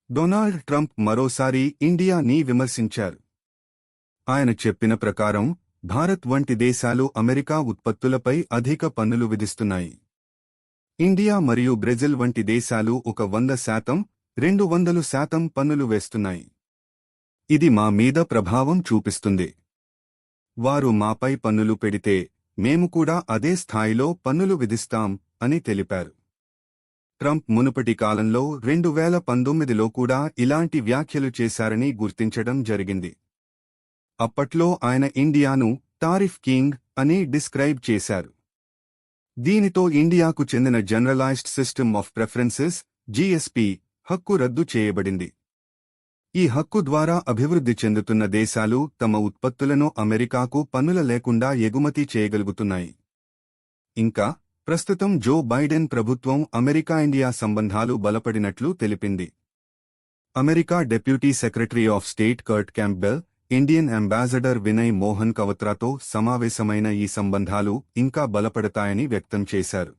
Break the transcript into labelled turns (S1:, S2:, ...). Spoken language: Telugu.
S1: డొనాల్డ్ ట్రంప్ మరోసారి ఇండియాని విమర్శించారు. ఆయన చెప్పిన ప్రకారం భారత్ వంటి దేశాలు అమెరికా ఉత్పత్తులపై అధిక పన్నులు విధిస్తున్నాయి. ఇండియా మరియు బ్రెజిల్ వంటి దేశాలు 100%, 200% పన్నులు వేస్తున్నాయి. ఇది మా మీద ప్రభావం చూపిస్తుంది. వారు మాపై పన్నులు పెడితే మేము కూడా అదే స్థాయిలో పన్నులు విధిస్తాం అని తెలిపారు. ట్రంప్ మునుపటి కాలంలో 2019లో కూడా ఇలాంటి వ్యాఖ్యలు చేశారని గుర్తించడం జరిగింది. అప్పట్లో ఆయన ఇండియాను టారిఫ్ కింగ్ అని డిస్క్రైబ్ చేశారు. దీనితో ఇండియాకు చెందిన generalised system of preferences (GSP) హక్కు రద్దు చేయబడింది. ఈ హక్కు ద్వారా అభివృద్ధి చెందుతున్న దేశాలు తమ ఉత్పత్తులను అమెరికాకు పన్నుల లేకుండా ఎగుమతి చేయగలుగుతున్నాయి. ఇంకా ప్రస్తుతం జో బైడెన్ ప్రభుత్వం అమెరికా-ఇండియా సంబంధాలు బలపడినట్లు తెలిపింది. America deputy secretary of state Kurt Campbell, Indian ambassador Vinay Mohan క్వత్రాతో సమావేశమైన ఈ సంబంధాలు ఇంకా బలపడతాయని వ్యక్తం చేశారు.